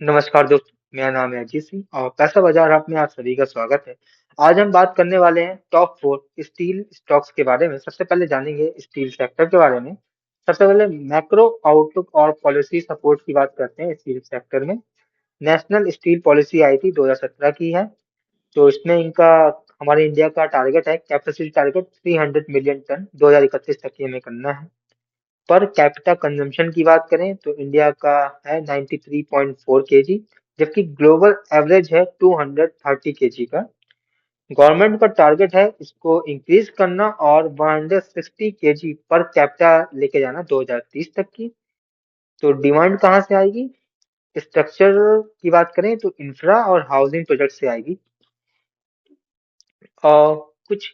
नमस्कार दोस्तों, मेरा नाम है अजीत सिंह और पैसा बाजार आप में आप सभी का स्वागत है। आज हम बात करने वाले हैं टॉप 4 स्टील स्टॉक्स के बारे में। सबसे पहले जानेंगे स्टील सेक्टर के बारे में। सबसे पहले मैक्रो आउटलुक और पॉलिसी सपोर्ट की बात करते हैं स्टील सेक्टर में। नेशनल स्टील पॉलिसी आई थी 2017 की है। तो इसमें इनका हमारे इंडिया का टारगेट है, कैपेसिटी टारगेट 300 मिलियन टन 2031 तक ये हमें करना है। पर कैपिटा कंजम्पशन की बात करें तो इंडिया का है 93.4 केजी, जबकि ग्लोबल एवरेज है 230 केजी का। गवर्नमेंट का टारगेट है इसको इंक्रीज करना और 160 केजी पर कैपिटा लेके जाना 2030 तक की। तो डिमांड कहाँ से आएगी? स्ट्रक्चर की बात करें तो इंफ्रा और हाउसिंग प्रोजेक्ट से आएगी। और कुछ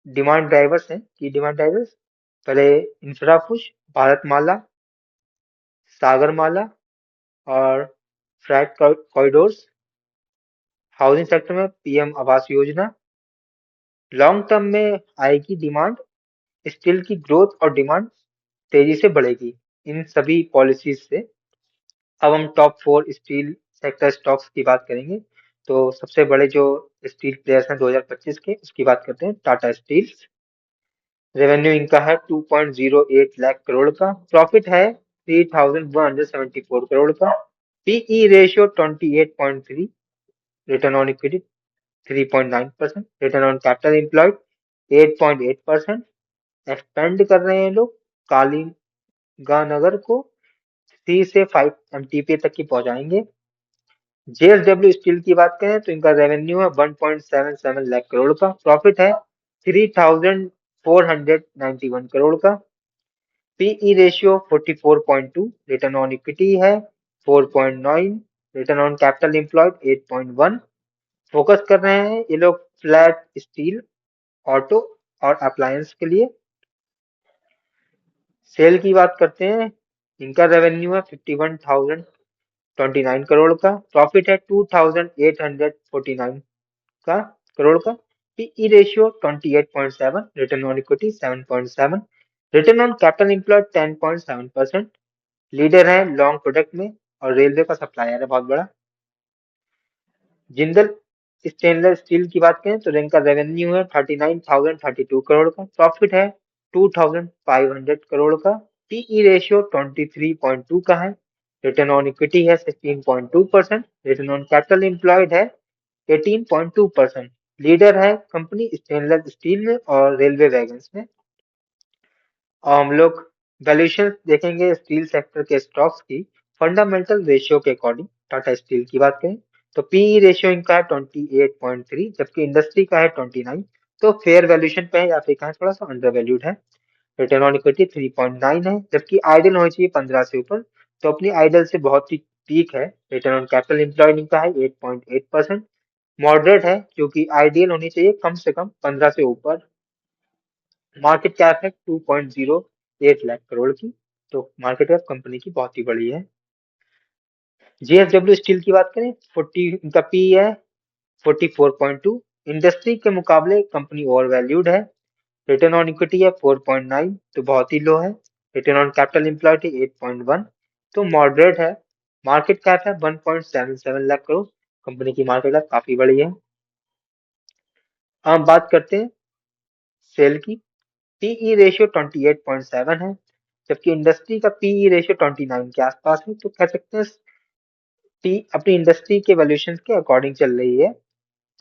डिमांड ड्राइवर्स हैं की डिमांड ड्राइवर्स। पहले इंफ्रा पुश, भारतमाला, सागरमाला और फ्रैट कॉरिडोर्स। हाउसिंग सेक्टर में PM Awas Yojana. Long term में आएगी डिमांड, स्टील की ग्रोथ और डिमांड तेजी से बढ़ेगी इन सभी पॉलिसीज से। अब हम टॉप 4 स्टील सेक्टर स्टॉक्स की बात करेंगे। तो सबसे बड़े जो स्टील प्लेयर्स हैं 2025 के, उसकी बात करते हैं। टाटा स्टील, रेवेन्यू इनका है 2.08 लाख करोड़ का। प्रॉफिट है 3174 करोड़ का। PE ratio 28.3, return on equity 3.9%, return on capital employed 8.8%। Expand कर रहे हैं लोग कालीगंगानगर को 3 से 5 एमटीपी तक की पहुंचाएंगे। जेएसडब्ल्यू स्टील की बात करें तो इनका रेवेन्यू है 1.77 लाख करोड़ का। प्रॉफिट है 3491 करोड़ का। PE ratio 44.2, return on equity है 4.9, return on capital employed 8.1। Focus कर रहे हैं ये लोग फ्लैट स्टील, ऑटो और अप्लायंस के लिए। सेल की बात करते हैं। इनका रेवेन्यू है 51,029 करोड़ का। प्रॉफिट है 2,849 का करोड़ का। PE ratio 28.7, return on equity 7.7, return on capital employed 10.7%। Leader है लॉन्ग प्रोडक्ट में और रेलवे का सप्लायर है बहुत बड़ा। जिंदल स्टेनलेस स्टील की बात करें तो इनका रेवेन्यू है 39,032 करोड़ का। प्रॉफिट है 2,500 करोड़ का। पीई रेशियो 23.2 का है। रिटर्न ऑन इक्विटी है 16.2%, रिटर्न ऑन कैपिटल एम्प्लॉयड है 18.2%। लीडर है कंपनी स्टेनलेस स्टील में और रेलवे वैगन्स में। और हम लोग वैल्यूएशन देखेंगे स्टील सेक्टर के स्टॉक्स की फंडामेंटल रेशियो के अकॉर्डिंग। टाटा स्टील की बात करें तो पीई रेशियो इनका है 28.3, जबकि इंडस्ट्री का है 29। तो फेयर वैल्यूएशन पे है या फिर कहा थोड़ा सा अंडर वैल्यूड है। रिटर्न ऑन इक्विटी 3.9 है, जबकि आइडल होनी चाहिए 15 से ऊपर, तो अपनी आइडल से बहुत ही ठीक है। रिटर्न ऑन कैपिटल एम्प्लॉयड इनका है 8.8%, मॉडरेट है क्योंकि आइडियल होनी चाहिए कम से कम 15 से ऊपर। मार्केट कैप है 2.08 लाख करोड़ की। तो मार्केट कैप कंपनी की बहुत ही बड़ी है। जेएसडब्ल्यू स्टील की बात करें 40, इनका पी है 44.2। इंडस्ट्री के मुकाबले कंपनी ओवर वैल्यूड है। रिटर्न ऑन इक्विटी है 4.9, तो बहुत ही लो है। रिटर्न ऑन कैपिटल एम्प्लॉयड है 8.1, तो मॉडरेट है। मार्केट कैप है 1.77 लाख करोड़। कंपनी की मार्केट कैप काफी बड़ी है। हम बात करते हैं सेल की। पीई रेशियो 28.7 है, जबकि इंडस्ट्री का पीई रेशियो 29 के आसपास है। तो कह सकते हैं अपनी इंडस्ट्री के वैल्यूएशन के अकॉर्डिंग चल रही है,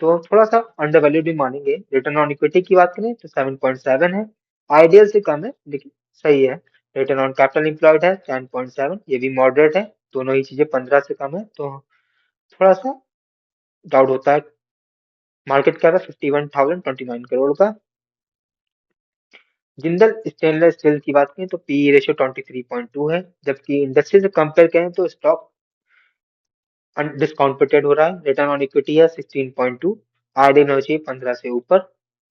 तो थोड़ा सा अंडर वैल्यूड भी मानेंगे। रिटर्न ऑन इक्विटी की बात करें तो 7.7 है, आइडियल से कम है लेकिन सही है। रिटर्न ऑन कैपिटल एम्प्लॉयड है 10.7, ये भी मॉडरेट है। दोनों ही चीजें 15 से कम है तो थोड़ा सा डाउट होता है। मार्केट कैप है 51,029 करोड़ का। जिंदल स्टेनलेस स्टील की बात करें तो पीई रेशियो 23.2 है, जबकि इंडस्ट्री से कंपेयर करें तो स्टॉक डिस्काउंटेड हो रहा है। रिटर्न ऑन इक्विटी है 16.2, आइडियल होना चाहिए 15 से ऊपर।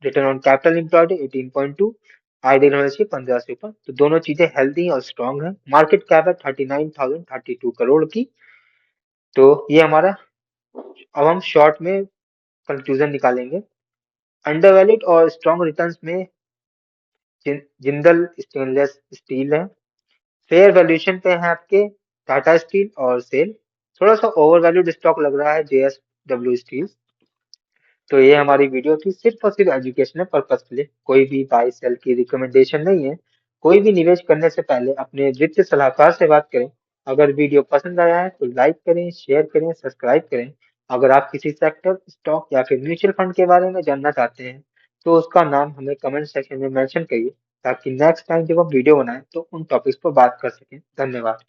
Return on capital employed 18.2, ideal होना चाहिए 15 से ऊपर। तो दोनों चीजें हेल्दी और स्ट्रांग है। मार्केट कैप है 39,032 करोड़ की। तो ये हमारा, अब हम शॉर्ट में कंक्लूजन निकालेंगे। अंडर वैल्यूड और स्ट्रॉन्ग रिटर्न्स में जिंदल स्टेनलेस स्टील है। फेयर वैल्यूएशन पे है आपके टाटा स्टील और सेल। थोड़ा सा ओवर वैल्यूड स्टॉक लग रहा है JSW स्टील। तो ये हमारी वीडियो थी सिर्फ और सिर्फ एजुकेशनल पर्पज के लिए, कोई भी बाई सेल की रिकमेंडेशन नहीं है। कोई भी निवेश करने से पहले अपने वित्तीय सलाहकार से बात करें। अगर वीडियो पसंद आया है तो लाइक करें, शेयर करें, सब्सक्राइब करें। अगर आप किसी सेक्टर, स्टॉक या फिर म्यूचुअल फंड के बारे में जानना चाहते हैं तो उसका नाम हमें कमेंट सेक्शन में मेंशन करिए, ताकि नेक्स्ट टाइम जब हम वीडियो बनाएं तो उन टॉपिक्स पर बात कर सकें। धन्यवाद।